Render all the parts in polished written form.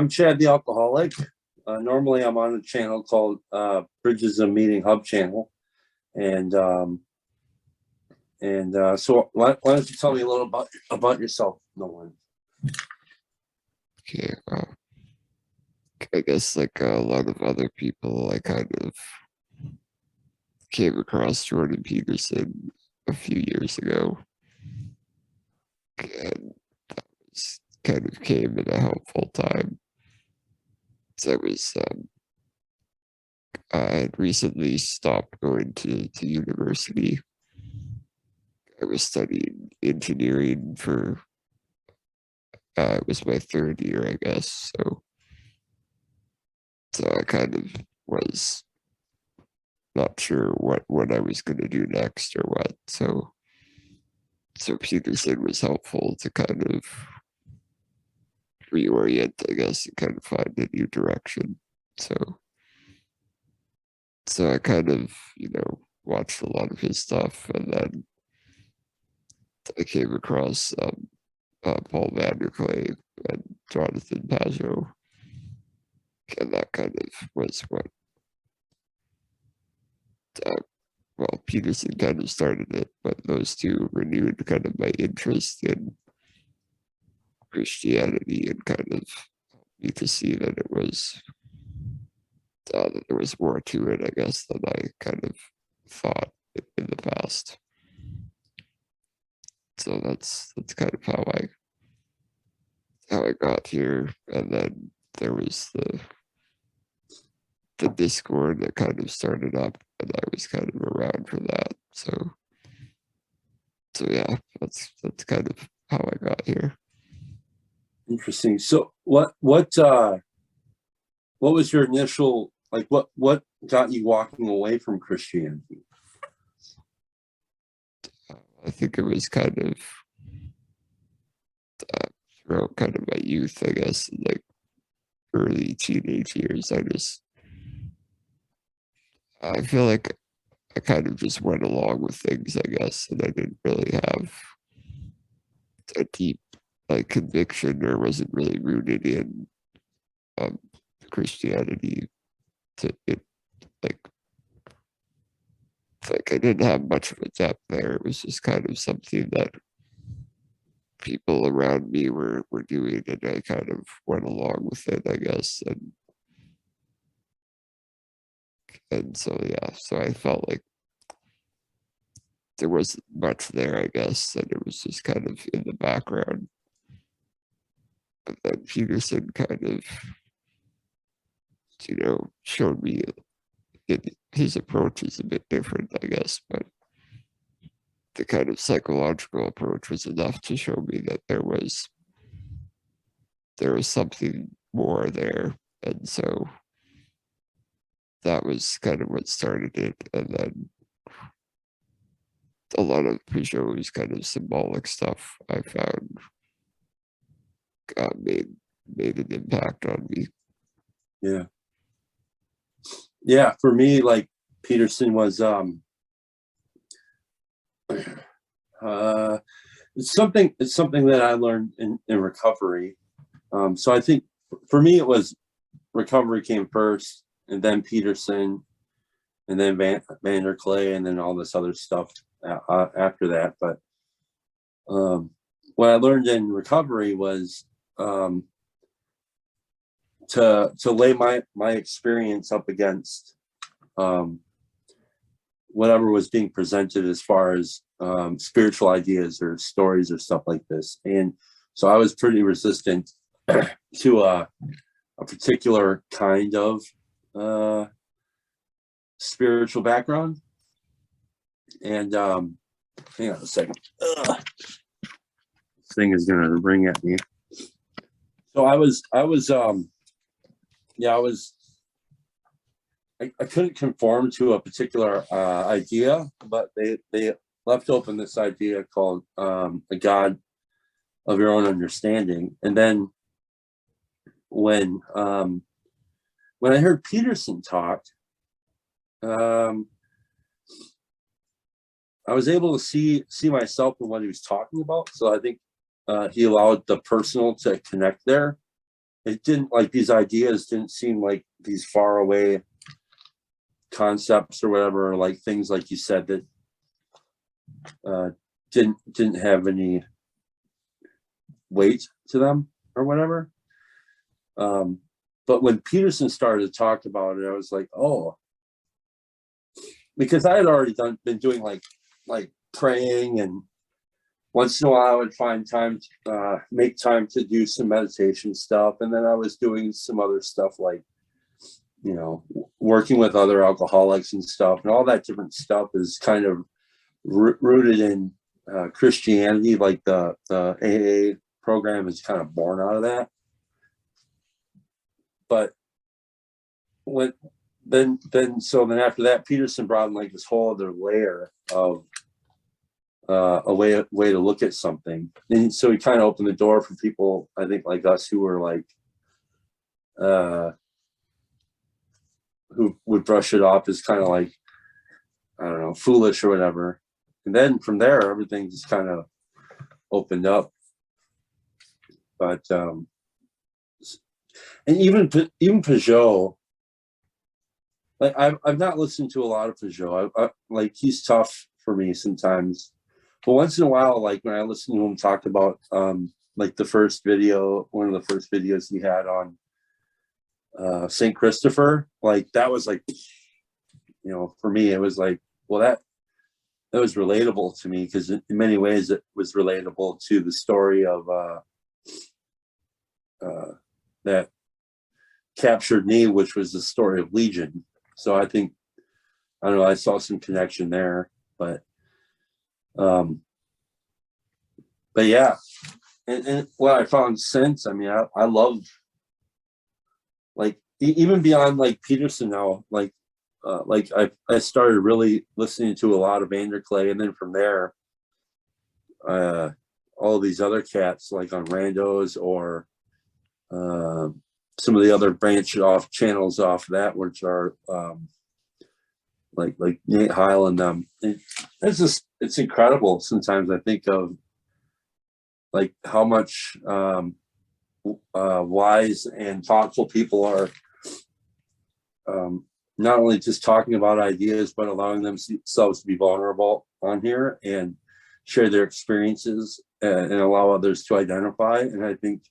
I'm Chad the Alcoholic. Normally, I'm on a channel called Bridges of Meaning Hub Channel, and so why don't you tell me a little about yourself, Nolan? Okay, I guess like a lot of other people, I kind of came across Jordan Peterson a few years ago, and that was kind of came at a helpful time. So I had recently stopped going to university. I was studying engineering for it was my third year, I guess. So I kind of was not sure what I was going to do next or what. So Peterson was helpful to kind of reorient, I guess, and kind of find a new direction. So I kind of, watched a lot of his stuff, and then I came across Paul Vanderklay and Jonathan Pajot, and that kind of was what well, Peterson kind of started it, but those two renewed kind of my interest in Christianity and kind of helped me to see that it was that there was more to it, I guess, than I kind of thought in the past. So that's kind of how I got here, and then there was the Discord that kind of started up, and I was kind of around for that. So yeah, that's kind of how I got here. Interesting. So what was your initial, like, what got you walking away from Christianity? I think it was kind of throughout kind of my youth, I guess, like early teenage years. I feel like I kind of just went along with things, I guess, and I didn't really have a deep like conviction, or wasn't really rooted in um, Christianity. To it, like I didn't have much of a depth there. It was just kind of something that people around me were doing, and I kind of went along with it, I guess. And so yeah, so I felt like there wasn't much there, I guess, and it was just kind of in the background. But then Peterson kind of, showed me his approach is a bit different, I guess, but the kind of psychological approach was enough to show me that there was something more there. And so that was kind of what started it. And then a lot of Peugeot's kind of symbolic stuff I found made an impact on me. Yeah, for me, like, Peterson was it's something that I learned in recovery. So I think for me it was recovery came first, and then Peterson, and then Vanderklay, and then all this other stuff after that. But what I learned in recovery was to lay my experience up against whatever was being presented as far as spiritual ideas or stories or stuff like this. And so I was pretty resistant to a particular kind of spiritual background. And hang on a second. This thing is gonna ring at me. So I couldn't conform to a particular idea, but they left open this idea called a God of your own understanding. And then when I heard Peterson talk, I was able to see myself in what he was talking about. So I think he allowed the personal to connect there. it didn't, like, these ideas didn't seem like these far away concepts or whatever, like things like you said that didn't have any weight to them or whatever. But when Peterson started to talk about it, I was like, oh, because I had already been doing like praying, and once in a while I would find time, make time to do some meditation stuff. And then I was doing some other stuff like, you know, working with other alcoholics and stuff, and all that different stuff is kind of rooted in Christianity. Like the AA program is kind of born out of that. But then after that, Peterson brought in like this whole other layer of a way to look at something. And so he kind of opened the door for people, I think, like us, who were like who would brush it off as kind of like, I don't know, foolish or whatever. And then from there, everything just kind of opened up. But and even Peugeot, like I've not listened to a lot of Peugeot. I like, he's tough for me sometimes, but once in a while, like when I listen to him talk about like the first video, one of the first videos he had on St. Christopher, like that was like, you know, for me it was like, well, that was relatable to me, because in many ways it was relatable to the story of that captured me, which was the story of Legion. So I think, I don't know, I saw some connection there. But yeah, and what I found since, I mean, I love, like, even beyond like Peterson now, like I started really listening to a lot of Vanderklay, and then from there, all these other cats like on Randos, or some of the other branch off channels off that, which are like Nate Heil and them. It's incredible. Sometimes I think of like how much wise and thoughtful people are, not only just talking about ideas, but allowing themselves to be vulnerable on here and share their experiences, and allow others to identify. And I think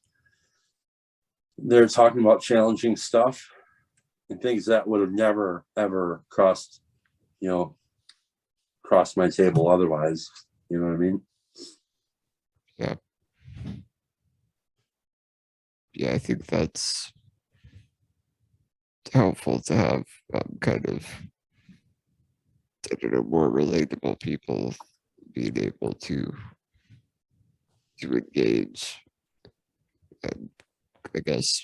they're talking about challenging stuff and things that would have never ever crossed my table otherwise. You know what I mean? Yeah. Yeah, I think that's helpful to have kind of, I don't know, more relatable people being able to engage. And I guess,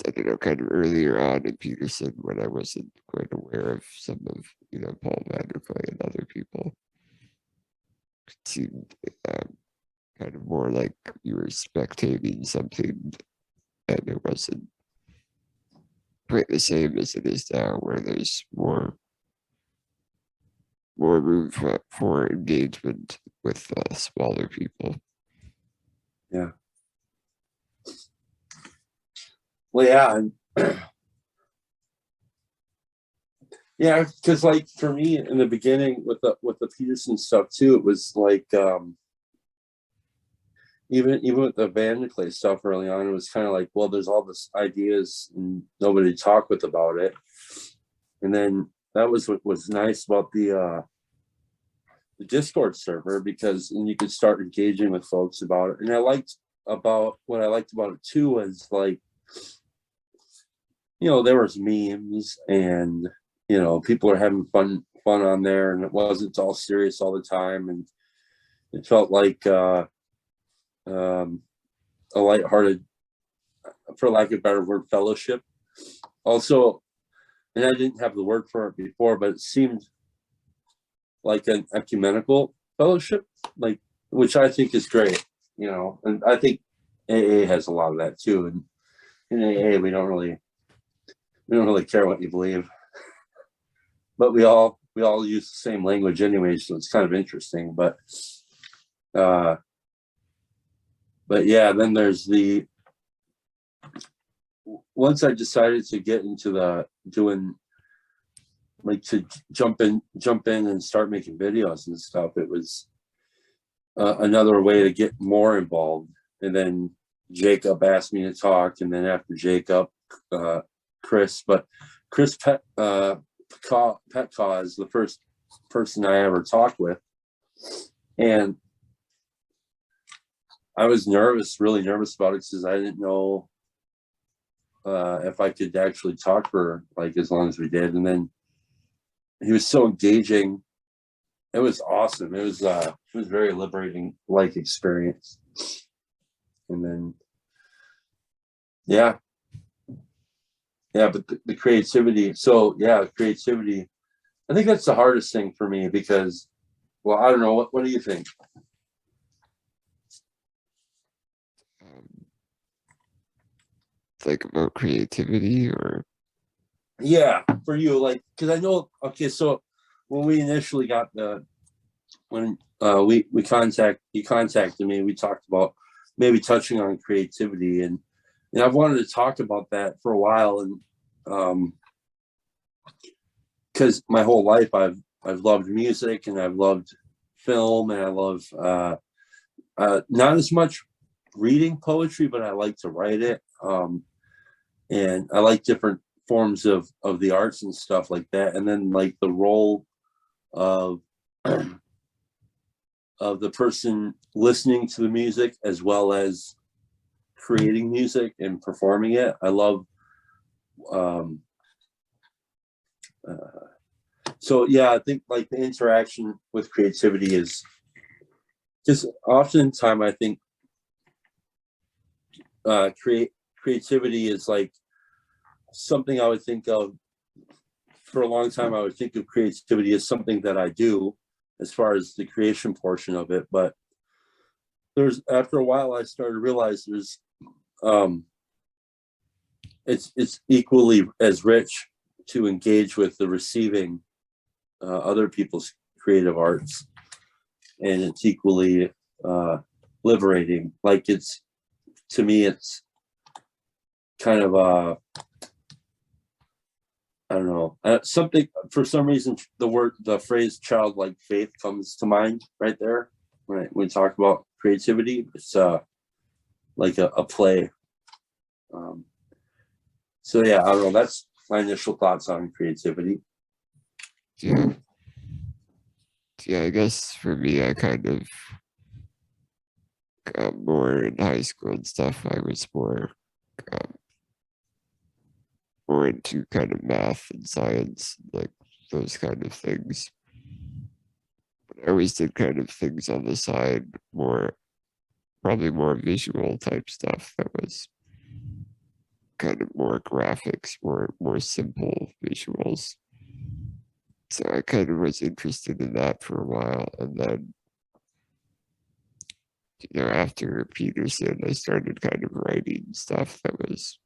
I don't know, kind of earlier on in Peterson, when I wasn't quite aware of some of, Paul Vanderklay and other people, it seemed kind of more like you were spectating something, and it wasn't quite the same as it is now, where there's more room for engagement with smaller people. Yeah. Well, yeah. Yeah, because like for me in the beginning with the Peterson stuff too, it was like even with the Vanderklay stuff early on, it was kind of like, well, there's all this ideas and nobody talked with about it. And then that was what was nice about the Discord server, because then you could start engaging with folks about it. And what I liked about it too was, like, there was memes, and people are having fun on there, and it wasn't all serious all the time, and it felt like a lighthearted, for lack of a better word, fellowship. Also, and I didn't have the word for it before, but it seemed like an ecumenical fellowship, like, which I think is great, and I think AA has a lot of that too. And in AA, we don't really care what you believe, but we all use the same language anyway, so it's kind of interesting. But yeah, then there's the once I decided to get into the doing, like, to jump in and start making videos and stuff, it was another way to get more involved. And then Jacob asked me to talk, and then after Jacob, Chris. But Chris Petcaw is the first person I ever talked with, and I was nervous, really nervous about it, because I didn't know if I could actually talk for like as long as we did. And then he was so engaging. It was awesome. It was very liberating, like, experience. And then yeah, but the creativity. So yeah, creativity. I think that's the hardest thing for me, because, well, I don't know. What do you think? Like about creativity, or Yeah, for you, like, because I know. Okay, so when we initially got when we you contacted me, we talked about maybe touching on creativity, and I've wanted to talk about that for a while, and because my whole life I've loved music, and I've loved film, and I love not as much reading poetry, but I like to write it, and I like different forms of the arts and stuff like that. And then, like, the role of of the person listening to the music as well as creating music and performing it. I love um so yeah, I think, like, the interaction with creativity is just oftentimes, I think, creativity is like something I would think of for a long time. I would think of creativity as something that I do as far as the creation portion of it. But after a while, I started to realize um it's equally as rich to engage with the receiving other people's creative arts, and it's equally liberating. Like, it's, to me, it's kind of I don't know, something, for some reason, the phrase childlike faith comes to mind right there when we talk about creativity. It's like a play. Um, so yeah, I don't know. That's my initial thoughts on creativity. yeah, I guess for me, I kind of got more in high school and stuff. I was um, more into kind of math and science, like those kind of things. But I always did kind of things on the side, probably more visual type stuff that was kind of more graphics, more simple visuals. So I kind of was interested in that for a while, and then after Peterson, I started kind of writing stuff that was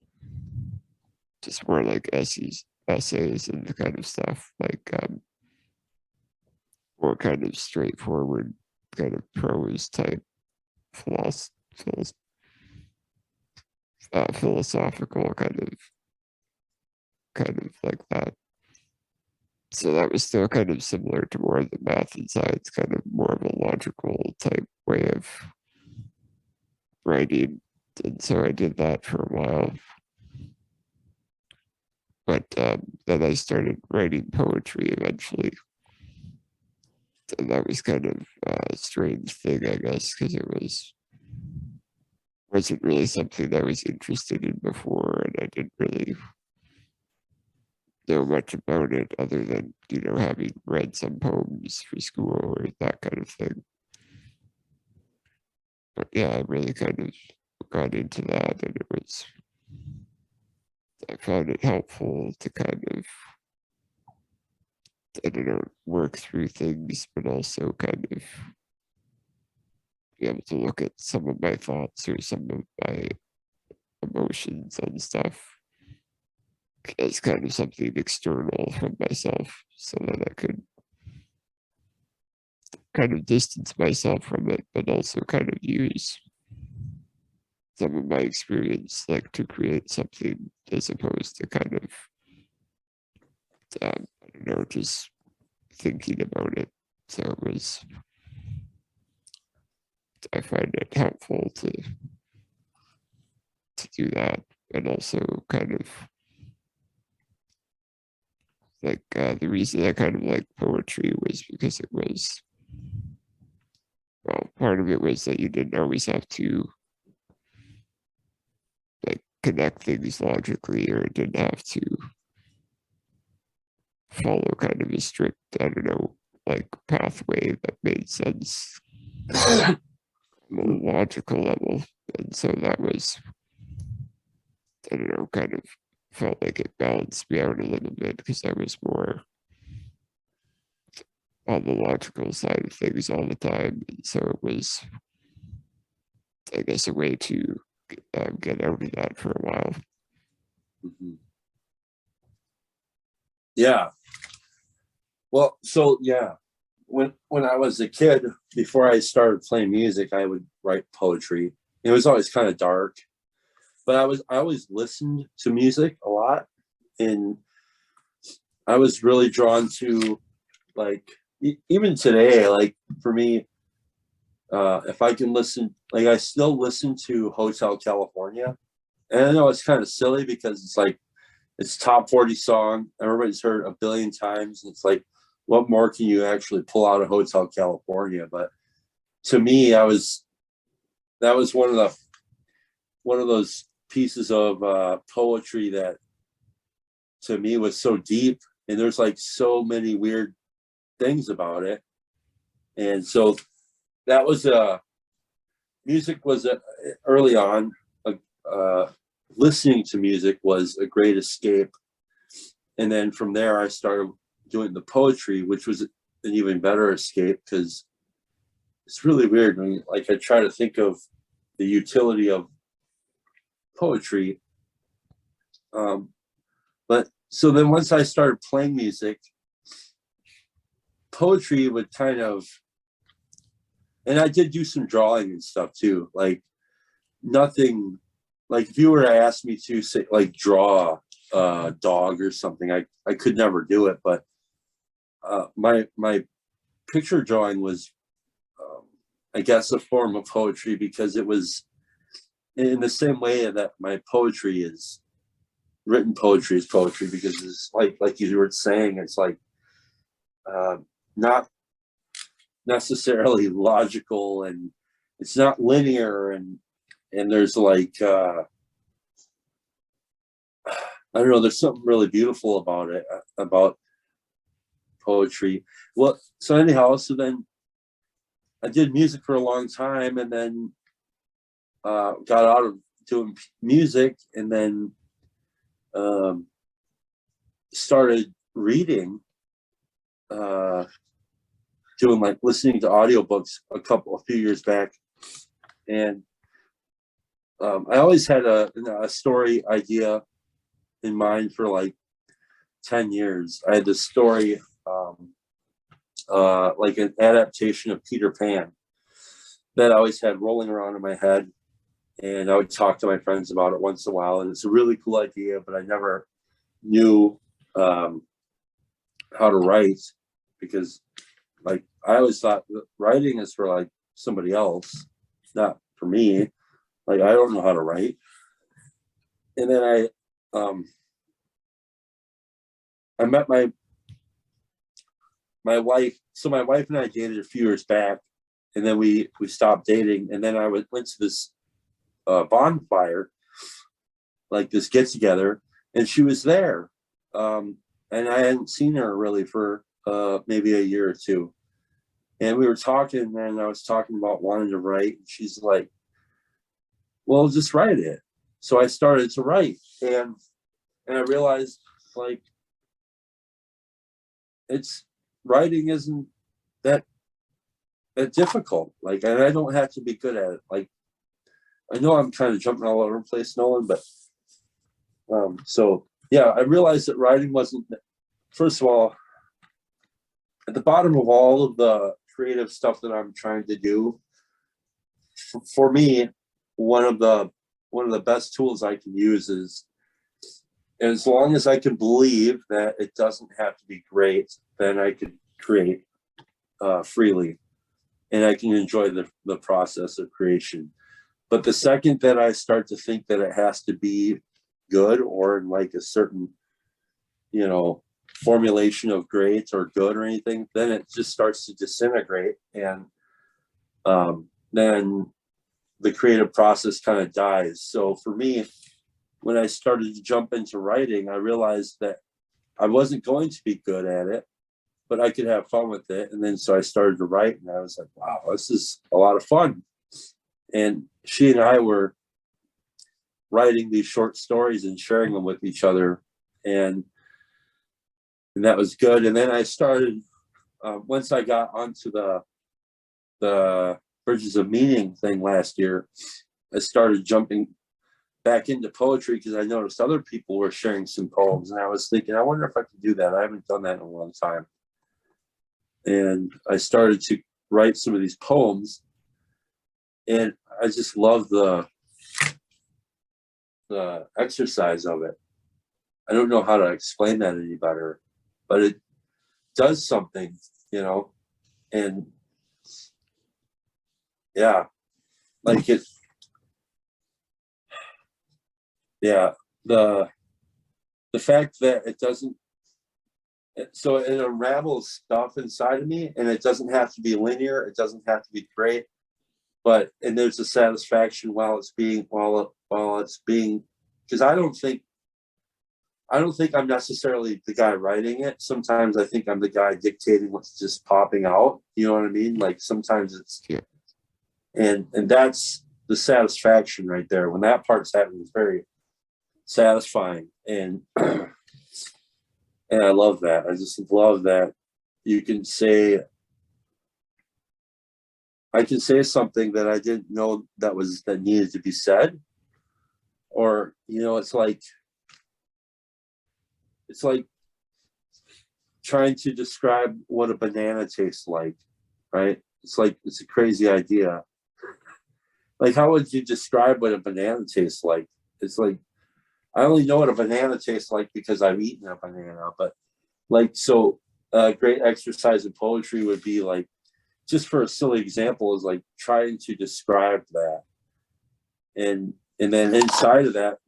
just more like essays, and the kind of stuff like more kind of straightforward, kind of prose type philosophy, philosophical kind of like that. So that was still kind of similar to more of the math and science, kind of more of a logical type way of writing. And so I did that for a while. But then I started writing poetry eventually. And that was kind of a strange thing, I guess, because wasn't really something I was interested in before, and I didn't really know much about it other than, having read some poems for school or that kind of thing. But yeah, I really kind of got into that, and I found it helpful to kind of, I don't know, work through things, but also kind of be able to look at some of my thoughts or some of my emotions and stuff as kind of something external from myself, so that I could kind of distance myself from it, but also kind of use some of my experience, like to create something as opposed to kind of, I don't know, just thinking about it. So it was, I find it helpful to do that, and also kind of like the reason I kind of like poetry was because it was, well, part of it was that you didn't always have to like connect things logically, or it didn't have to follow kind of a strict, I don't know, like pathway that made sense on a logical level. And so that was, I don't know, kind of felt like it balanced me out a little bit because I was more on the logical side of things all the time. And so it was, I guess, a way to get out of that for a while. Mhm. Yeah. Well, so yeah, when I was a kid, before I started playing music, I would write poetry. It was always kind of dark, but I always listened to music a lot, and I was really drawn to, like, even today, like for me, if I can listen, like I still listen to Hotel California, and I know it's kind of silly because it's like it's top 40 song, everybody's heard a billion times, and it's like, what more can you actually pull out of Hotel California? But to me, that was one of those pieces of poetry that to me was so deep, and there's like so many weird things about it. And so that was music was early on, listening to music was a great escape. And then from there I started doing the poetry, which was an even better escape, because it's really weird. I mean, like I try to think of the utility of poetry. But so then once I started playing music, poetry would kind of, and I did do some drawing and stuff too. Like nothing, like if you were to ask me to say like draw a dog or something, I could never do it. But my picture drawing was, I guess, a form of poetry, because it was in the same way that my poetry is written poetry is poetry, because it's like you were saying, it's like not necessarily logical, and it's not linear, and there's like I don't know, there's something really beautiful about it, about poetry. Well, so anyhow, so then I did music for a long time, and then got out of doing music, and then started reading, doing like listening to audiobooks a few years back. And I always had a story idea in mind for like 10 years. I had this story, like an adaptation of Peter Pan, that I always had rolling around in my head. And I would talk to my friends about it once in a while. And it's a really cool idea, but I never knew how to write, because like I always thought that writing is for like somebody else, not for me. Like I don't know how to write. And then I met my wife. So my wife and I dated a few years back, and then we stopped dating. And then I went to this bonfire, like this get together, and she was there. And I hadn't seen her really for maybe a year or two. And we were talking, and I was talking about wanting to write. And she's like, well, just write it. So I started to write, and I realized, like, it's writing isn't that difficult. Like, and I don't have to be good at it. Like, I know I'm kind of jumping all over the place, Nolan, but so yeah, I realized that writing wasn't, first of all, at the bottom of all of the creative stuff that I'm trying to do. For me, one of the one of the best tools I can use is, as long as I can believe that it doesn't have to be great, then I could create freely, and I can enjoy the process of creation. But the second that I start to think that it has to be good, or in like a certain, formulation of great or good or anything, then it just starts to disintegrate, and then the creative process kind of dies. So for me, when I started to jump into writing, I realized that I wasn't going to be good at it, but I could have fun with it. And then so I started to write, and I was like, wow, this is a lot of fun. And she and I were writing these short stories and sharing them with each other. And that was good. And then I started, once I got onto the Bridges of Meaning thing last year, I started jumping back into poetry because I noticed other people were sharing some poems, and I was thinking, I wonder if I could do that. I haven't done that in a long time. And I started to write some of these poems, and I just love the exercise of it. I don't know how to explain that any better, but it does something, and yeah, like it. Yeah, the fact that it doesn't, so it unravels stuff inside of me, and it doesn't have to be linear, it doesn't have to be great, and there's a satisfaction while it's being, because I don't think I'm necessarily the guy writing it. Sometimes I think I'm the guy dictating what's just popping out, you know what I mean? Like sometimes it's, and that's the satisfaction right there. When that part's happening, it's very satisfying, and and I love that. I just love that you can say, I can say something that I didn't know that needed to be said, or it's like trying to describe what a banana tastes like, right? It's a crazy idea. Like, how would you describe what a banana tastes like? It's like, I only know what a banana tastes like because I've eaten a banana. But so a great exercise in poetry would be like, just for a silly example, is like trying to describe that. And then inside of that,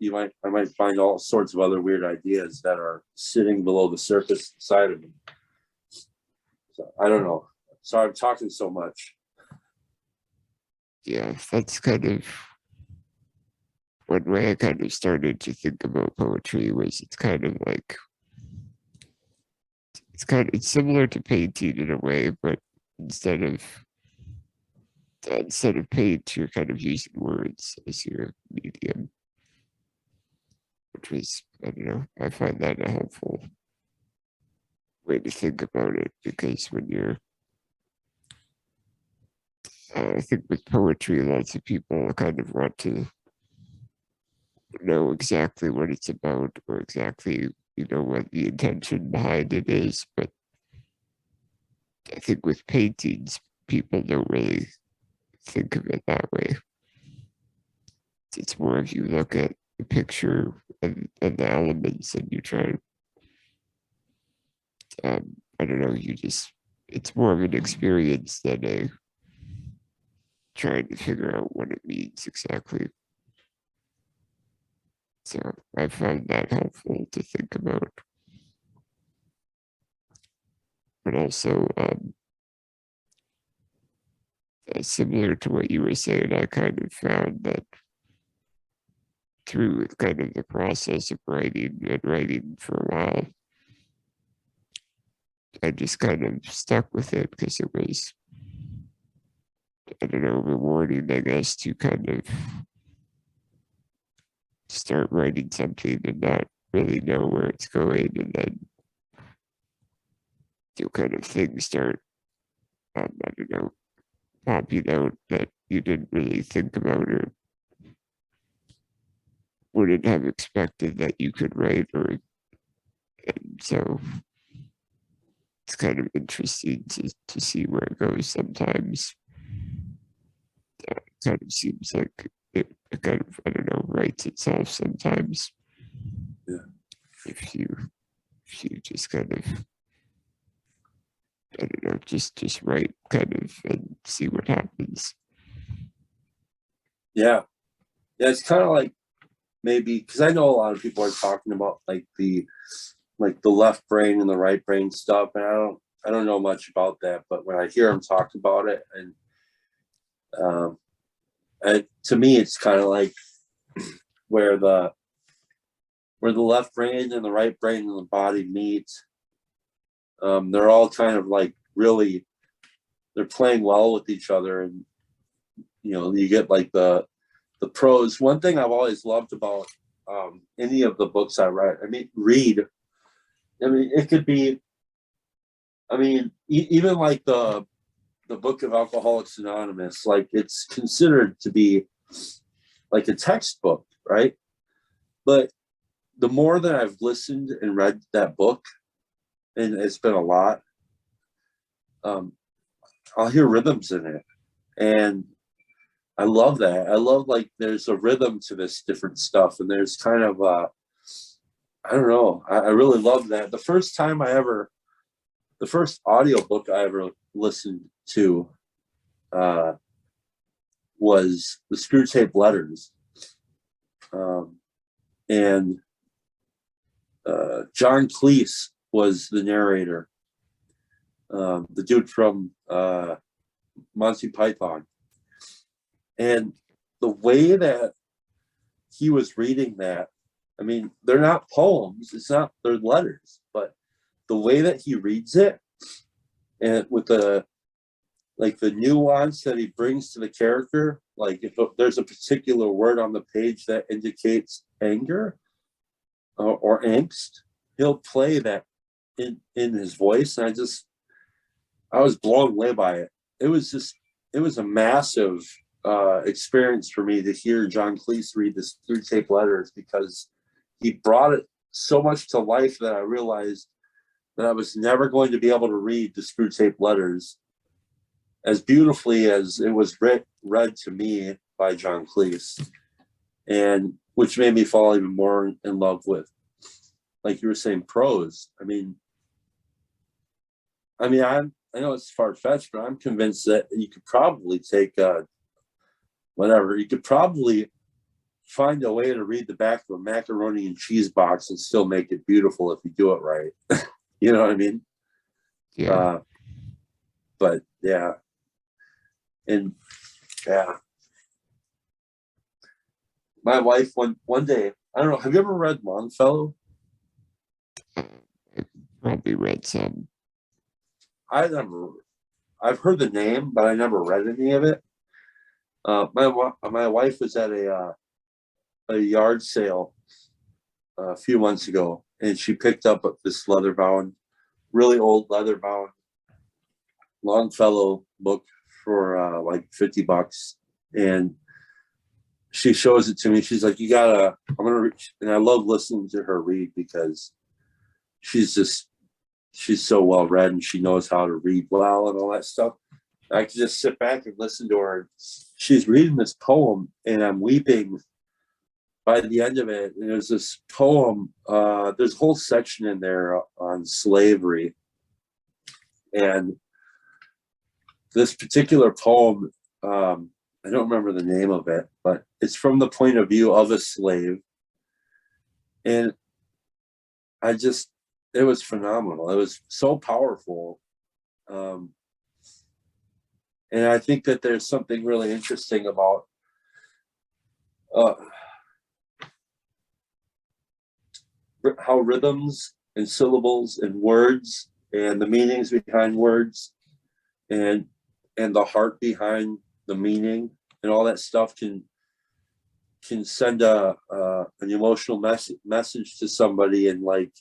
I might find all sorts of other weird ideas that are sitting below the surface inside of me. So I don't know. Sorry, I'm talking so much. Yeah, that's kind of one way I kind of started to think about poetry. Was it's similar to painting in a way, but instead of paint, you're kind of using words as your medium, which was, I don't know, I find that a helpful way to think about it, because when you're I think with poetry, lots of people kind of want to know exactly what it's about, or exactly, what the intention behind it is. But I think with paintings, people don't really think of it that way. It's more if you look at the picture and the elements, and you try, I don't know, it's more of an experience than a trying to figure out what it means exactly. So I found that helpful to think about. But also, similar to what you were saying, I kind of found that through kind of the process of writing for a while, I just kind of stuck with it because it was, I don't know, rewarding, I guess, to kind of start writing something and not really know where it's going, and then kind of things start, I don't know, popping out that you didn't really think about or wouldn't have expected that you could write, and so it's kind of interesting to see where it goes sometimes. It kind of seems like it kind of, I don't know, writes itself sometimes. Yeah. If you just kind of, I don't know, just write kind of and see what happens. Yeah. Yeah. It's kind of like maybe because I know a lot of people are talking about like the left brain and the right brain stuff, and I don't know much about that, but when I hear them talk about it, and to me, it's kind of like where the left brain and the right brain and the body meet. They're all kind of like really, they're playing well with each other, and you get like the pros. One thing I've always loved about any of the books I read. I mean, it could be. I mean, even like the book of Alcoholics Anonymous, like it's considered to be like a textbook, right? But the more that I've listened and read that book, and it's been a lot, I'll hear rhythms in it, and I love that. I love like there's a rhythm to this different stuff, and there's kind of I don't know. I really love that. The first audiobook I ever listened to was the Screw Tape Letters. And John Cleese was the narrator, the dude from Monty Python. And the way that he was reading that, I mean, they're not poems, they're letters, but the way that he reads it, and with the nuance that he brings to the character, like if there's a particular word on the page that indicates anger or angst, he'll play that in his voice, and I was blown away by it. It was a massive experience for me to hear John Cleese read the Screw Tape Letters, because he brought it so much to life that I realized that I was never going to be able to read the Screw Tape Letters as beautifully as it was read to me by John Cleese, and which made me fall even more in love with, like you were saying, prose. I know it's far-fetched, but I'm convinced that you could probably take you could probably find a way to read the back of a macaroni and cheese box and still make it beautiful if you do it right. You know what I mean? Yeah. But yeah. And yeah. My wife one day, I don't know, have you ever read Longfellow? I probably read some. I've heard the name, but I never read any of it. My wife was at a yard sale a few months ago, and she picked up this really old leather bound Longfellow book for like $50, and she shows it to me. She's like, I'm gonna read. And I love listening to her read, because she's so well read, and she knows how to read well and all that stuff. I can just sit back and listen to her. She's reading this poem, and I'm weeping by the end of it. And there's this poem, there's a whole section in there on slavery. And this particular poem, I don't remember the name of it, but it's from the point of view of a slave. And it was phenomenal. It was so powerful. And I think that there's something really interesting about how rhythms and syllables and words and the meanings behind words and the heart behind the meaning and all that stuff can send an emotional message to somebody, and like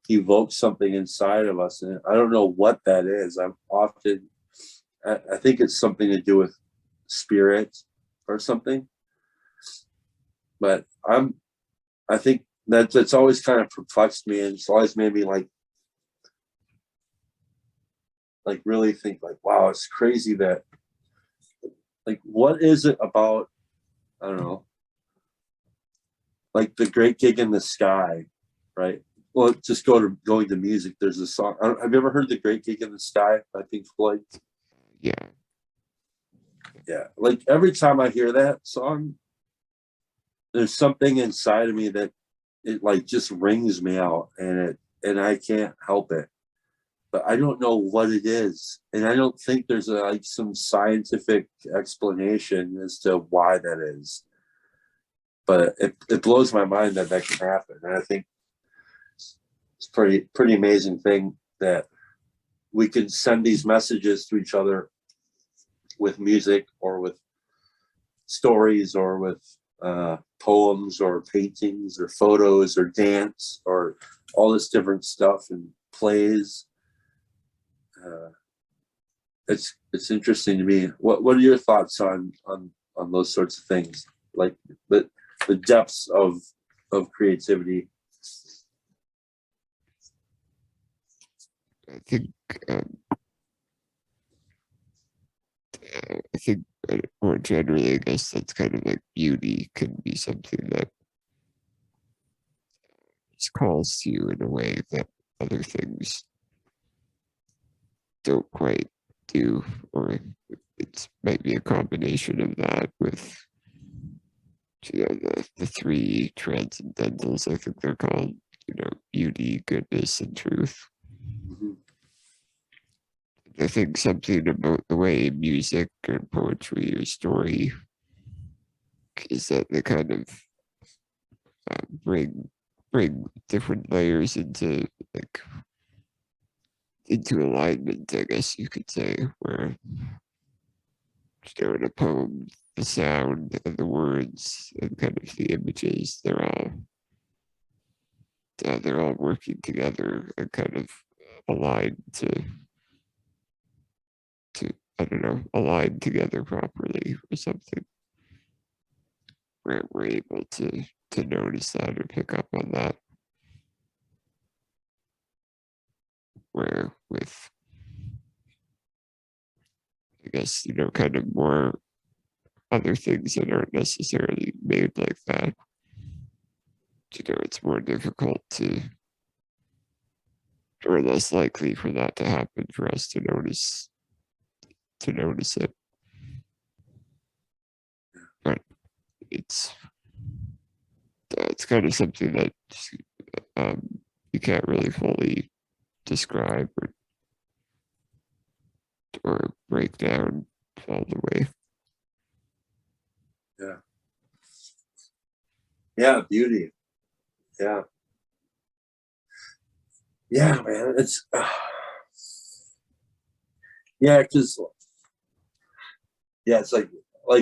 evoke something inside of us. And I don't know what that is. I think it's something to do with spirit or something, but I think that's always kind of perplexed me, and it's always made me like really think like, wow, it's crazy that, like, what is it about I don't know, like The Great Gig in the Sky, right? Well, just going to music. There's a song. Have you ever heard The Great Gig in the Sky by Pink Floyd? Yeah. Yeah. Like every time I hear that song, there's something inside of me that it like just rings me out, and I can't help it. But I don't know what it is, and I don't think there's like some scientific explanation as to why that is. But it blows my mind that that can happen, and I think it's pretty amazing thing that we can send these messages to each other with music or with stories or with poems or paintings or photos or dance or all this different stuff and plays. It's interesting to me. What are your thoughts on those sorts of things, like the depths of creativity? I think um, I think more generally, I guess that's kind of like beauty can be something that just calls to you in a way that other things don't quite do, or it might be a combination of that with the three transcendentals, I think they're called, beauty, goodness, and truth. Mhm. I think something about the way music or poetry or story is that they kind of bring different layers into alignment, I guess you could say, where in a poem, the sound and the words and kind of the images, they're all working together and kind of aligned to I don't know, align together properly or something. Where we're able to notice that or pick up on that. Where with I guess, kind of more other things that aren't necessarily made like that. It's more difficult or less likely for that to happen for us to notice it. But it's kind of something that um, you can't really fully describe or break down all the way. Yeah. Yeah, beauty. Yeah. Yeah, man. It's yeah, because it's like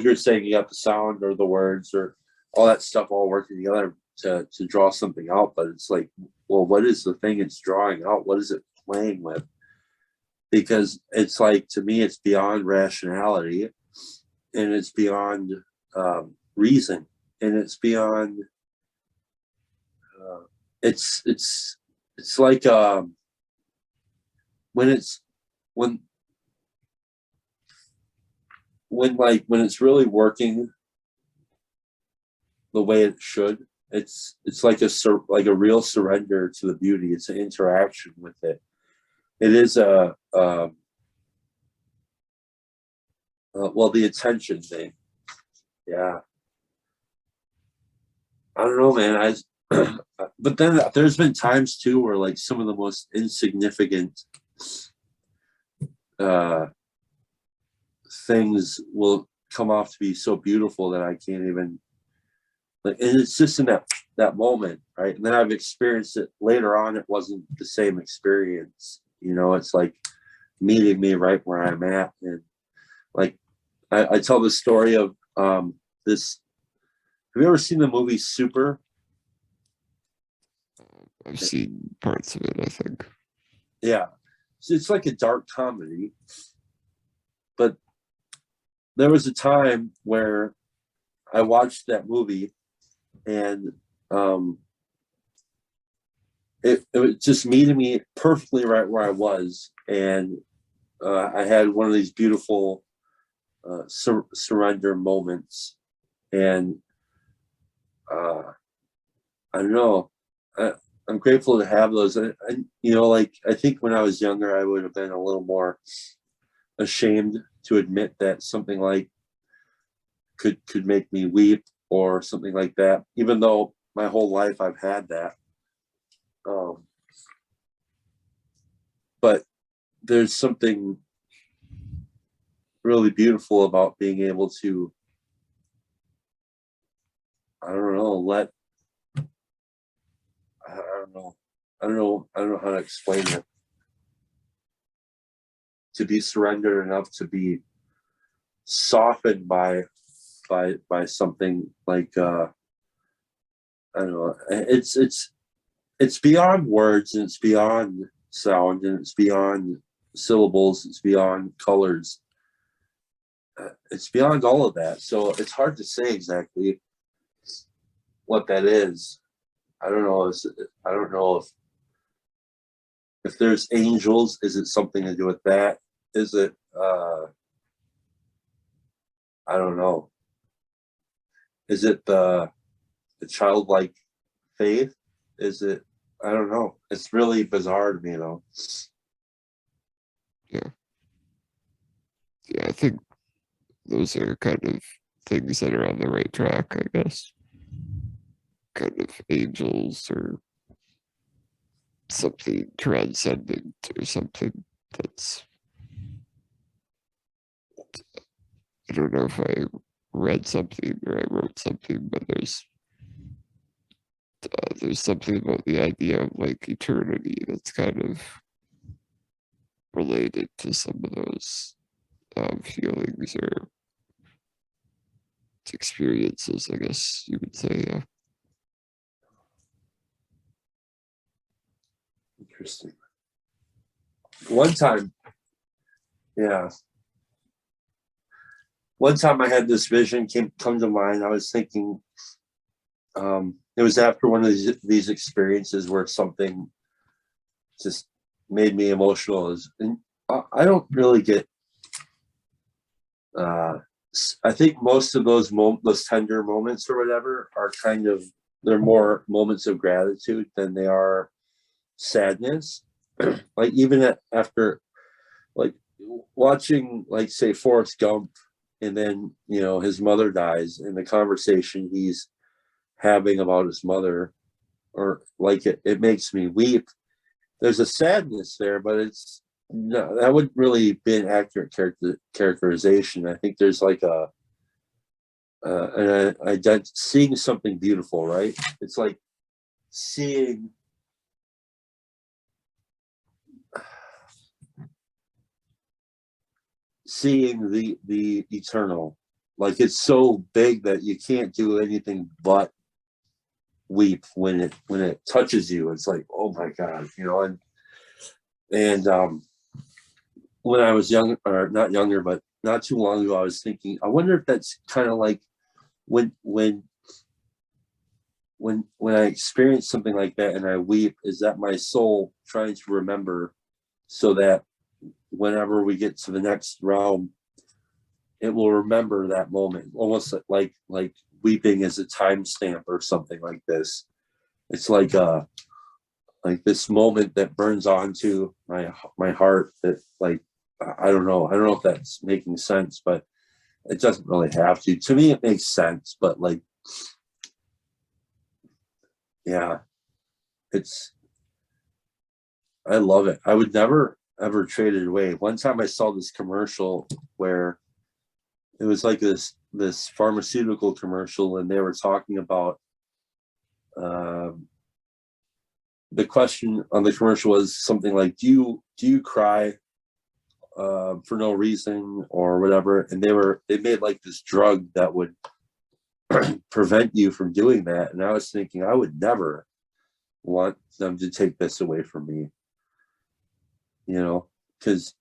you're saying, you got the sound or the words or all that stuff all working together to draw something out. But it's like, well, what is the thing it's drawing out? What is it playing with? Because it's like, to me, it's beyond rationality, and it's beyond reason, and it's beyond it's like when it's when when it's really working the way it should. It's like a real surrender to the beauty. It's an interaction with it. It is well, the attention thing. Yeah, I don't know, man. But then there's been times too where like some of the most insignificant uh things will come off to be so beautiful that I can't even like, and it's just in that moment, right? And then I've experienced it later on. It wasn't the same experience. It's like meeting me right where I'm at. And like I tell the story of this. Have you ever seen the movie Super? I've seen parts of it, I think. Yeah. So it's like a dark comedy. But there was a time where I watched that movie, and it was just meeting me perfectly right where I was. And I had one of these beautiful surrender moments. And I don't know. I'm grateful to have those. You know, like I think when I was younger, I would have been a little more ashamed to admit that something like could make me weep or something like that. Even though my whole life I've had that. But there's something really beautiful about being able to, I don't know, I don't know how to explain it. To be surrendered enough to be softened by something like I don't know. It's beyond words, and it's beyond sound, and it's beyond syllables, it's beyond colors. It's beyond all of that. So it's hard to say exactly what that is. I don't know. I don't know if there's angels. Is it something to do with that? Is it? I don't know. Is it the childlike faith? Is it? I don't know. It's really bizarre to me, though. Yeah. Yeah, I think those are kind of things that are on the right track, I guess. Kind of angels or something transcendent or something that's, I don't know if I read something or I wrote something, but there's something about the idea of like eternity that's kind of related to some of those feelings or experiences, I guess you would say. Yeah. Interesting. One time, yeah. One time I had this vision come to mind. I was thinking, it was after one of these experiences where something just made me emotional. And I don't really get. I think most of those tender moments or whatever are kind of, they're more moments of gratitude than they are sadness. Like even after like watching, like say Forrest Gump, and then his mother dies, and the conversation he's having about his mother, or like it makes me weep. There's a sadness there, but it's no, that wouldn't really be an accurate characterization. I think there's like seeing something beautiful, right? It's like seeing the eternal. Like it's so big that you can't do anything but weep when it touches you. It's like, oh my god, and when I was young, or not younger, but not too long ago, I was thinking, I wonder if that's kind of like when I experience something like that and I weep, is that my soul trying to remember, so that whenever we get to the next realm, it will remember that moment, almost like weeping is a timestamp or something like this. It's like this moment that burns onto my heart, that like, I don't know if that's making sense, but it doesn't really have to. To me, it makes sense, but like, yeah, I love it. I would never ever trade it away. One time I saw this commercial where it was like this pharmaceutical commercial, and they were talking about the question on the commercial was something like, do you cry for no reason or whatever? And they made like this drug that would prevent you from doing that. And I was thinking, I would never want them to take this away from me, because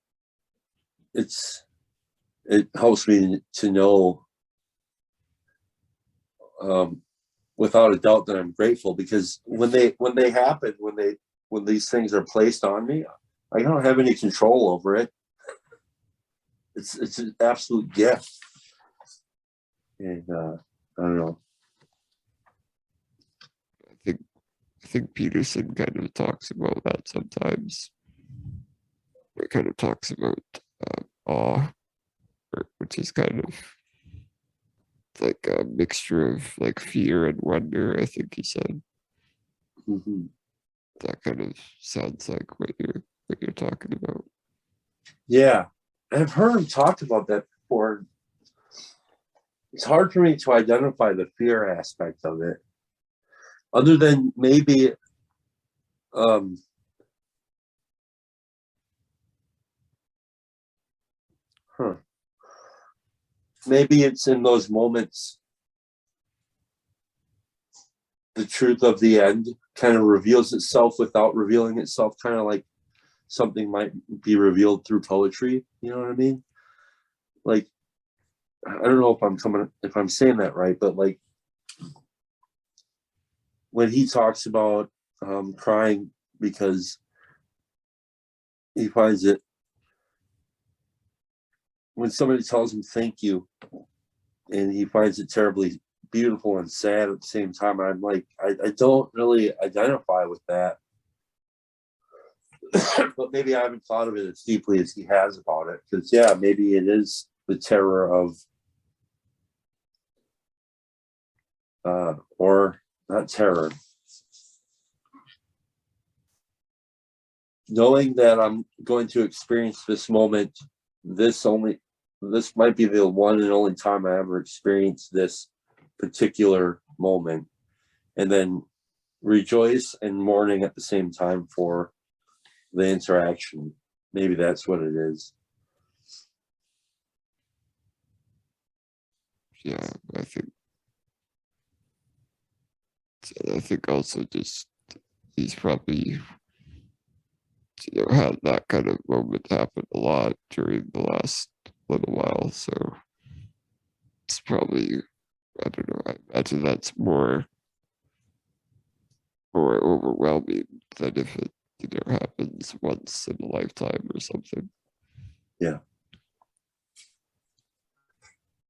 it helps me to know, without a doubt, that I'm grateful, because when they happen, when these things are placed on me, I don't have any control over it. It's an absolute gift. And I don't know. I think Peterson kind of talks about that sometimes. It kind of talks about awe, which is kind of like a mixture of like fear and wonder. I think he said Mhm. that kind of sounds like what you're talking about. Yeah, I've heard him talk about that before. It's hard for me to identify the fear aspect of it, other than maybe um, huh, maybe it's in those moments the truth of the end kind of reveals itself without revealing itself, kind of like something might be revealed through poetry. You know what I mean? Like, I don't know if I'm saying that right, but like when he talks about crying because he finds it when somebody tells him thank you and he finds it terribly beautiful and sad at the same time. I'm like, I don't really identify with that. But maybe I haven't thought of it as deeply as he has about it. Because yeah, maybe it is the terror of or not terror. Knowing that I'm going to experience this moment, this might be the one and only time I ever experienced this particular moment, and then rejoice and mourning at the same time for the interaction. Maybe that's what it is. Yeah, I think also just he's probably had that kind of moment happen a lot during the last little while. So it's probably, I don't know, I imagine that's more overwhelming than if it happens once in a lifetime or something. Yeah.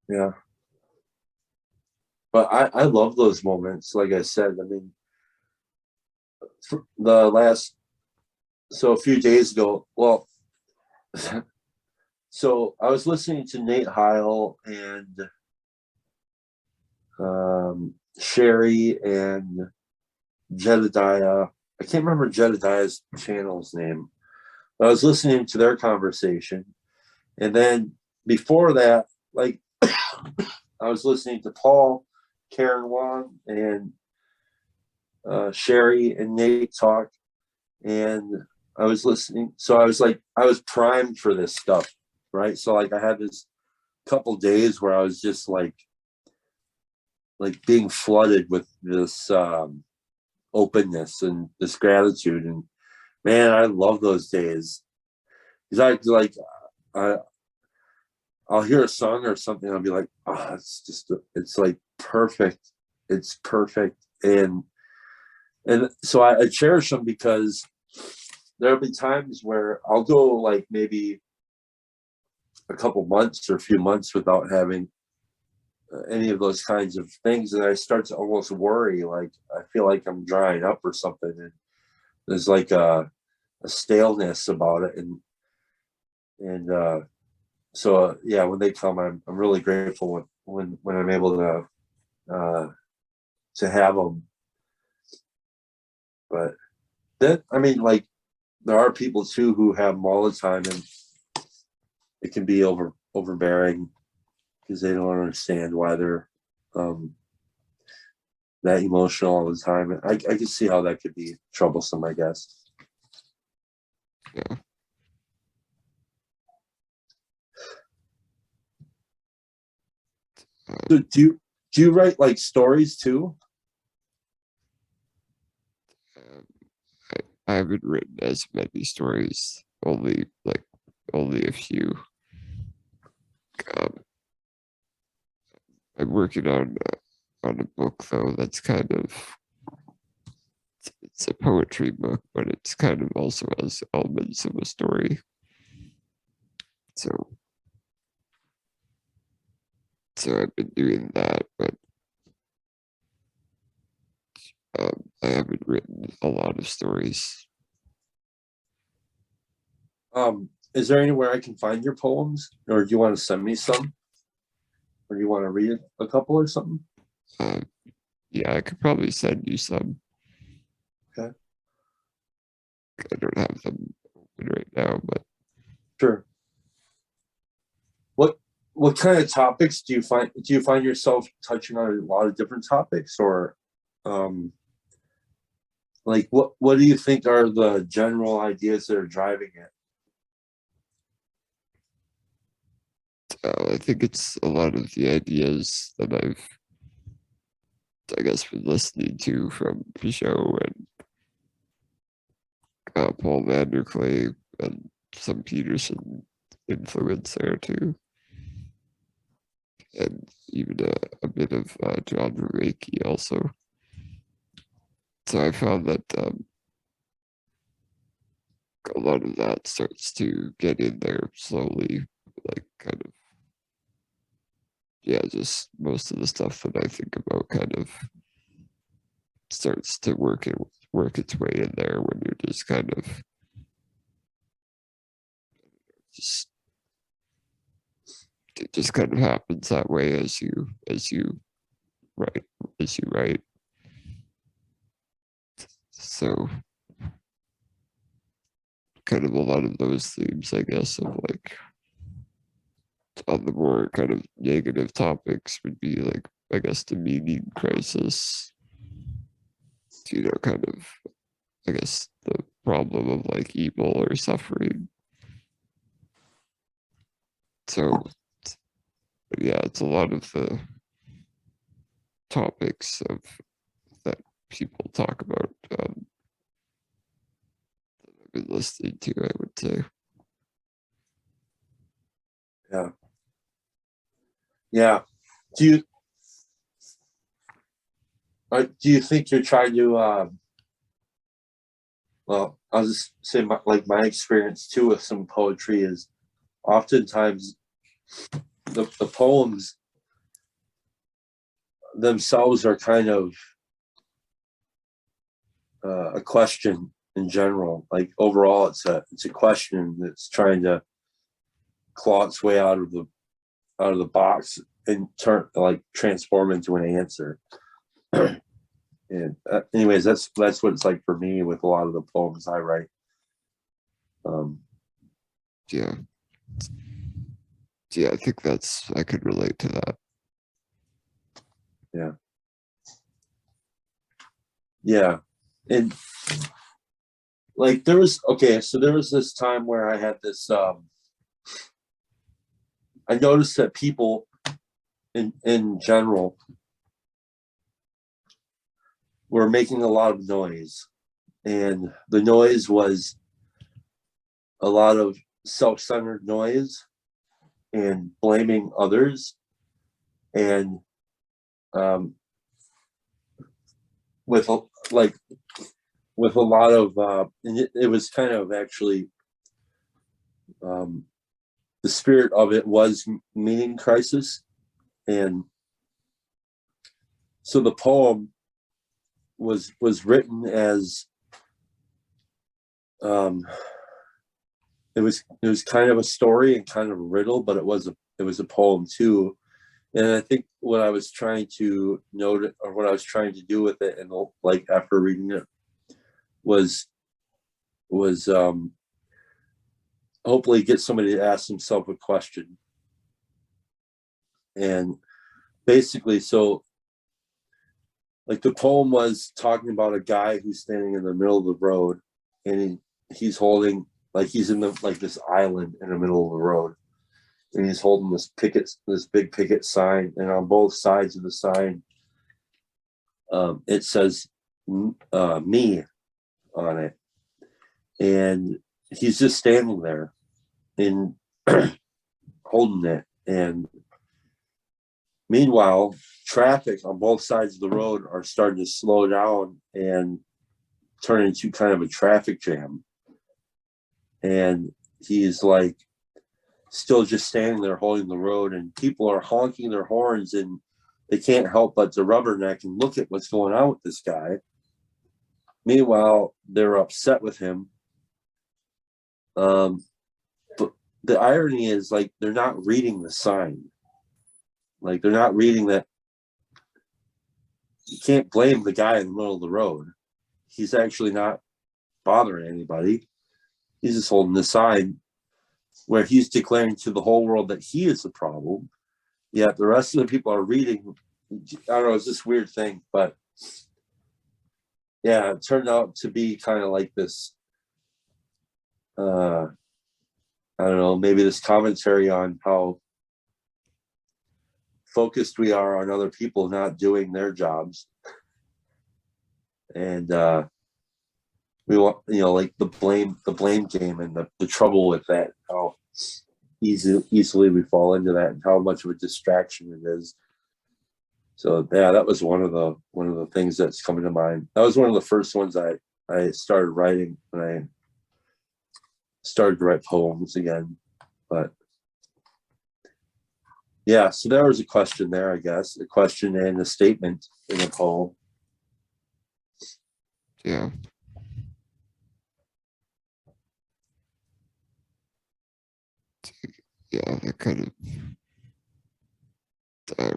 Yeah. But I love those moments. Like I said, I mean, the last, so a few days ago, well, so I was listening to Nate Heil and Sherry and Jedediah. I can't remember Jedediah's channel's name, but I was listening to their conversation. And then before that, like I was listening to Paul, Karen Wong, and Sherry and Nate talk. And I was listening. So I was like, I was primed for this stuff, right? So like I had this couple days where I was just like being flooded with this openness and this gratitude. And man, I love those days. Because I like I I'll hear a song or something, I'll be like, oh, it's like perfect. It's perfect. And so I cherish them because there'll be times where I'll go like maybe a couple months or a few months without having any of those kinds of things, and I start to almost worry, like I feel like I'm drying up or something, and there's like a staleness about it, and yeah, when they come, I'm really grateful when I'm able to have them. But that, I mean, like there are people too who have them all the time, and it can be overbearing because they don't understand why they're um, that emotional all the time. And I can see how that could be troublesome, I guess. Yeah. So do you write like stories too? Um, I haven't written as many stories, only a few. Um, I'm working on a book though that's kind of it's a poetry book, but it's kind of also has elements of a story. So I've been doing that, but I haven't written a lot of stories. Is there anywhere I can find your poems, or do you want to send me some, or do you want to read a couple or something? Uh, yeah, I could probably send you some. Okay. I don't have them open right now, but Sure. What kind of topics do you find? Do you find yourself touching on a lot of different topics, or like what do you think are the general ideas that are driving it? I think it's a lot of the ideas that I guess, been listening to from Pichot and Paul Vanderklay and some Peterson influence there too, and even a bit of John Vervaeke also. So I found that a lot of that starts to get in there slowly, like kind of, yeah, just most of the stuff that I think about kind of starts to work its way in there when you're just kind of just it just kind of happens that way as you write as you write. So kind of a lot of those themes, I guess, of like on the more kind of negative topics would be like, I guess, the meaning crisis, kind of, I guess, the problem of like evil or suffering. So yeah, it's a lot of the topics of that people talk about that I've been listening to, I would say. Yeah. Yeah. Do you do you think you're trying to well, I'll just say my experience too with some poetry is oftentimes the poems themselves are kind of a question in general. Like overall, it's a question that's trying to claw its way out of the box and transform into an answer. And anyways, that's what it's like for me with a lot of the poems I write. Yeah. Yeah, I think I could relate to that. Yeah. Yeah. And like there was this time where I had this I noticed that people in general were making a lot of noise, and the noise was a lot of self-centered noise and blaming others, and with like with a lot of and it was kind of actually the spirit of it was meaning crisis. And so the poem was written as it was kind of a story and kind of a riddle, but it was a poem too. And I think what I was trying to note, or what I was trying to do with it, and like after reading it, was hopefully get somebody to ask themselves a question. And basically, so like the poem was talking about a guy who's standing in the middle of the road, and he's holding, like, he's in this island in the middle of the road, and he's holding this big picket sign, and on both sides of the sign it says me on it, and he's just standing there and holding it. And meanwhile, traffic on both sides of the road are starting to slow down and turn into kind of a traffic jam. And he's like still just standing there holding the road, and people are honking their horns, and they can't help but to rubberneck and look at what's going on with this guy. Meanwhile, they're upset with him. But the irony is, like, they're not reading the sign. Like, they're not reading that. You can't blame the guy in the middle of the road. He's actually not bothering anybody. He's just holding the sign where he's declaring to the whole world that he is the problem. Yet the rest of the people are reading. I don't know, it's this weird thing, but yeah, it turned out to be kind of like this. I don't know, maybe this commentary on how focused we are on other people not doing their jobs. And we want, like the blame game and the trouble with that, how easily we fall into that and how much of a distraction it is. So yeah, that was one of the things that's coming to mind. That was one of the first ones I started writing when I started to write poems again. But yeah, so there was a question there, I guess, a question and a statement in a poem. Yeah. Yeah, that kind of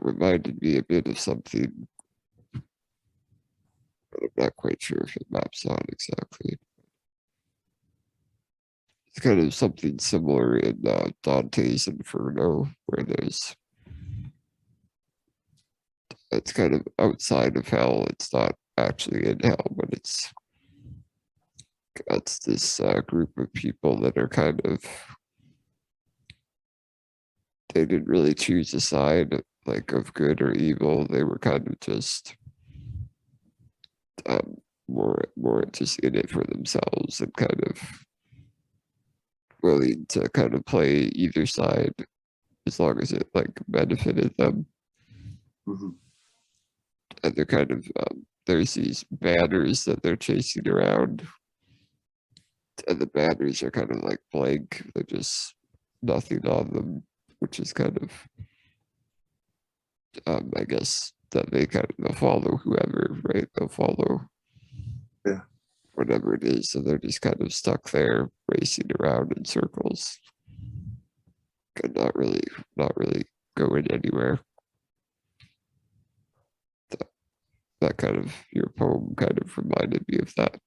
reminded me a bit of something, but I'm not quite sure if it maps on exactly. It's kind of something similar in Dante's Inferno, where it's kind of outside of hell. It's not actually in hell, but it's this group of people that are kind of, they didn't really choose a side like of good or evil. They were kind of just more just in it for themselves and kind of willing to kind of play either side as long as it like benefited them. Mm-hmm. And they're kind of there's these banners that they're chasing around, and the banners are kind of like blank. They're just nothing on them, which is kind of I guess that they'll follow whoever, right? They'll follow whatever it is. So they're just kind of stuck there racing around in circles and not really going anywhere. That kind of, your poem kind of reminded me of that.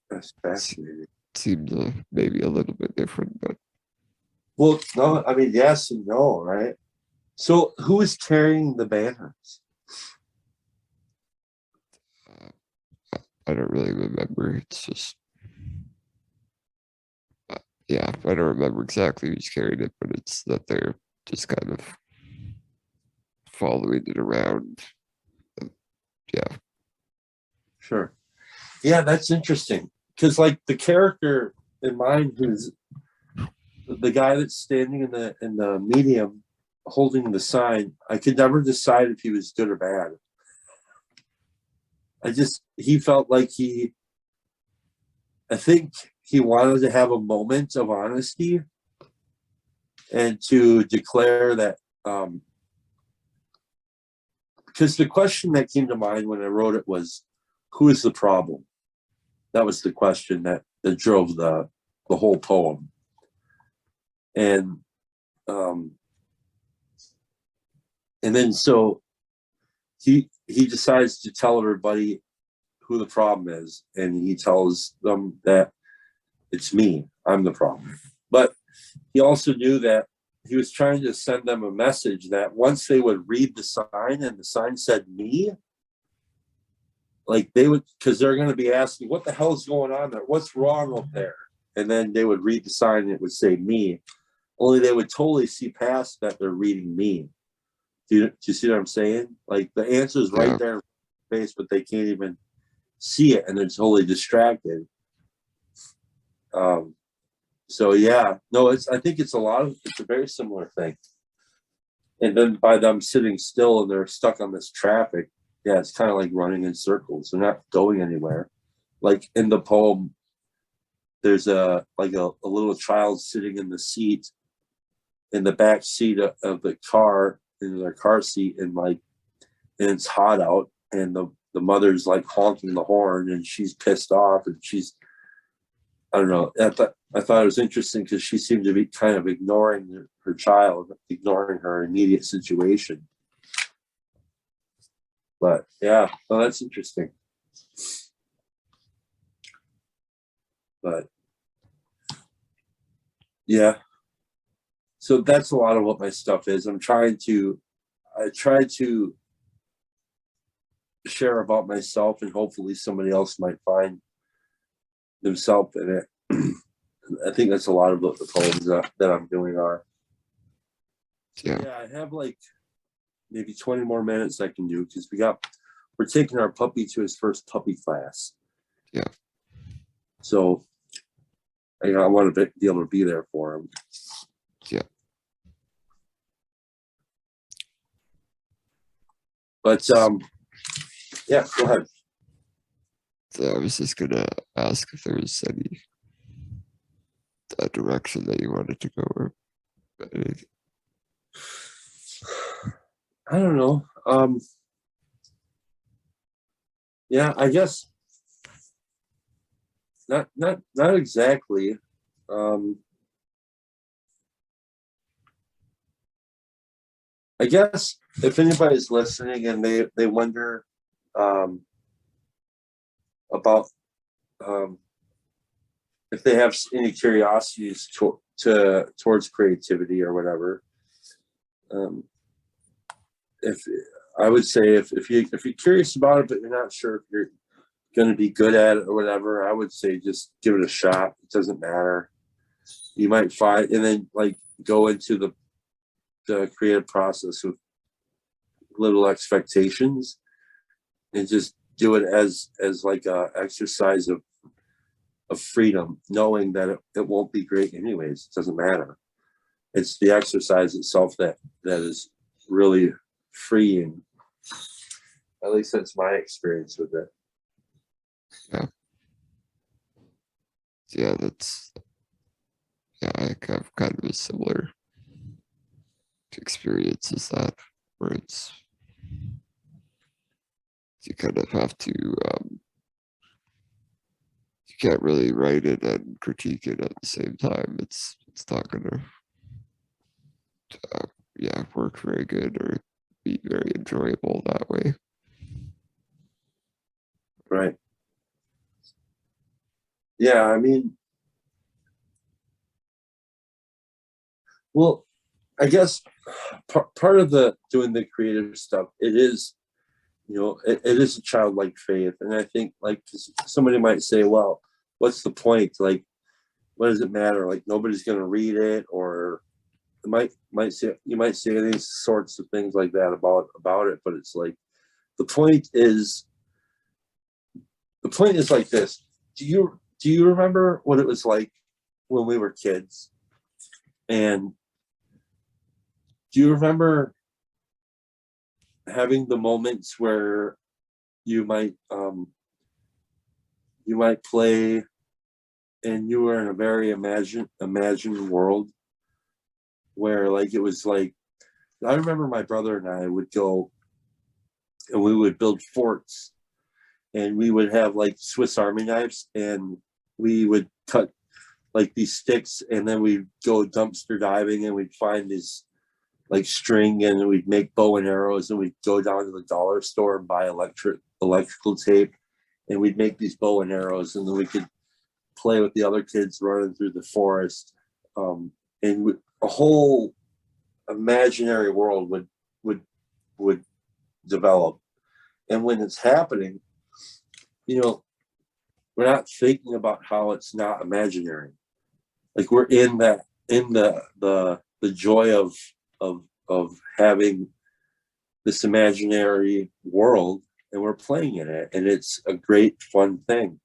That's fascinating. Seems maybe a little bit different, but well, no, I mean, yes and no, right? So who is carrying the banners? I don't really remember. It's just yeah, I don't remember exactly who's carried it, but it's that they're just kind of following it around. Yeah. Sure. Yeah, that's interesting. Because like the character in mine who's the guy that's standing in the medium holding the sign, I could never decide if he was good or bad. He felt like I think he wanted to have a moment of honesty and to declare that, because the question that came to mind when I wrote it was, who is the problem? That was the question that drove the whole poem. And then so he decides to tell everybody who the problem is, and he tells them that it's me, I'm the problem. But he also knew that he was trying to send them a message that once they would read the sign and the sign said me, like they would, because they're going to be asking, what the hell is going on there? What's wrong up there? And then they would read the sign and it would say me. Only they would totally see past that they're reading me. Do you see what I'm saying? Like the answer is right there in their face, but they can't even see it and they're totally distracted. So yeah, no, I think it's a very similar thing. And then by them sitting still and they're stuck on this traffic, yeah, it's kind of like running in circles. They're not going anywhere. Like in the poem, there's a little child sitting in the seat, in the back seat of the car, in their car seat, and it's hot out, and the mother's like honking the horn and she's pissed off and she's, I don't know. I thought it was interesting because she seemed to be kind of ignoring her child, ignoring her immediate situation. But yeah, well, that's interesting. But yeah, so that's a lot of what my stuff is. I try to share about myself, and hopefully somebody else might find themselves in it. I think that's a lot of what the poems that I'm doing are. Yeah, I have like maybe 20 more minutes I can do because we're taking our puppy to his first puppy class. Yeah. So I want to be able to be there for him. Yeah. But yeah, go ahead. So I was just gonna ask if there was any direction that you wanted to go, or I don't know. Yeah, I guess not exactly. I guess if anybody's listening and they wonder about if they have any curiosities towards creativity or whatever, if I would say if you're curious about it but you're not sure if you're going to be good at it or whatever, I would say just give it a shot. It doesn't matter. You might find, and then like go into the creative process with little expectations and just do it as like a exercise of freedom, knowing that it won't be great anyways. It doesn't matter. It's the exercise itself that is really freeing. At least that's my experience with it. yeah. Yeah, I have kind of a similar experience as that, where it's you kind of have to you can't really write it and critique it at the same time. It's not gonna work very good or be very enjoyable that way. Right. Yeah, I mean, well, I guess part of the doing the creative stuff, it is, it is a childlike faith. And I think like somebody might say, well, what's the point? Like, what does it matter? Like nobody's going to read it, or you might say these sorts of things like that about it. But it's like, the point is like this. Do you remember what it was like when we were kids? And do you remember having the moments where you might play and you were in a very imagined world where like it was like, I remember my brother and I would go and we would build forts, and we would have like Swiss Army knives, and we would cut like these sticks, and then we'd go dumpster diving and we'd find this like string, and we'd make bow and arrows, and we'd go down to the dollar store and buy electrical tape, and we'd make these bow and arrows, and then we could play with the other kids running through the forest, and a whole imaginary world would develop. And when it's happening, we're not thinking about how it's not imaginary. Like we're in the joy of having this imaginary world, and we're playing in it, and it's a great fun thing.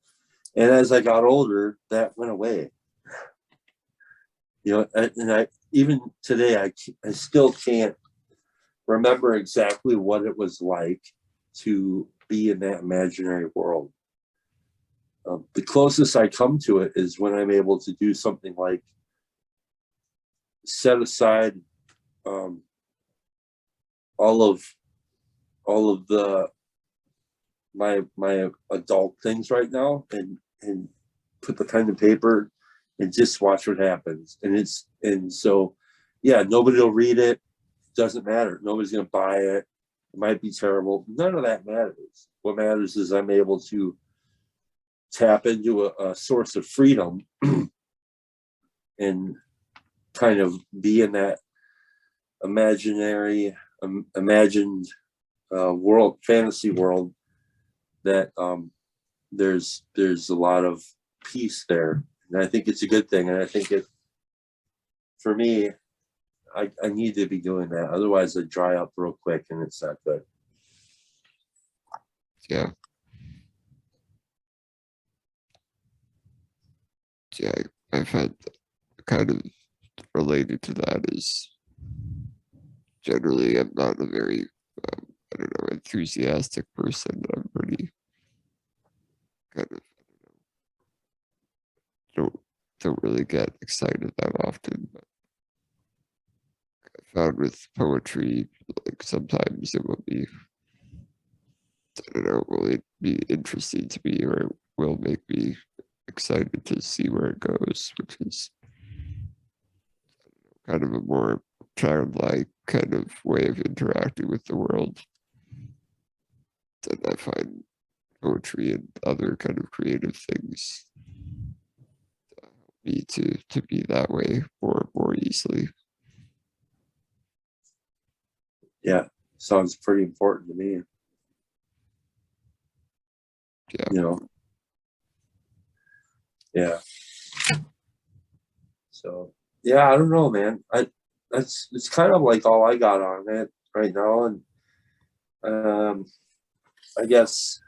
And as I got older, that went away. And I even today I still can't remember exactly what it was like to be in that imaginary world. The closest I come to it is when I'm able to do something like set aside all of the my adult things right now, and put the pen to paper and just watch what happens. And so yeah, nobody will read it. Doesn't matter. Nobody's gonna buy it. It might be terrible. None of that matters. What matters is I'm able to tap into a source of freedom and kind of be in that imagined world, fantasy world, that there's a lot of peace there, and I think it's a good thing. And I think it, for me, I need to be doing that. Otherwise, I dry up real quick, and it's not good. Yeah. Yeah, I've had kind of related to that is generally I'm not a very I don't know, enthusiastic person. I'm pretty kind of don't really get excited that often. But I found with poetry, like sometimes it will be, I don't know, will it be interesting to me, or it will make me excited to see where it goes, which is kind of a more childlike kind of way of interacting with the world. And I find poetry and other kind of creative things help me to be that way more easily. Yeah, sounds pretty important to me. Yeah. You know. Yeah. So yeah, I don't know, man. It's kind of like all I got on it right now, and I guess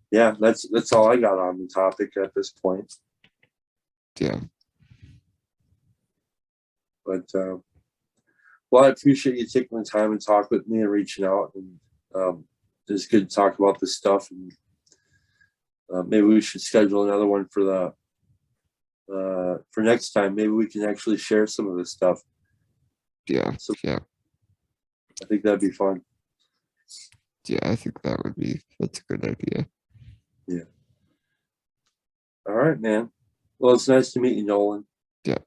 yeah, that's all I got on the topic at this point. Yeah. But well, I appreciate you taking the time and talk with me and reaching out, and it's good to talk about this stuff. And maybe we should schedule another one for next time. Maybe we can actually share some of this stuff. Yeah. So Yeah. I think that'd be fun. Yeah, I think that's a good idea. Yeah. All right, man. Well, it's nice to meet you, Nolan. Yeah.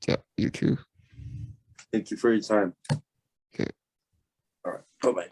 Yeah, you too. Thank you for your time. Okay. All right. Bye-bye.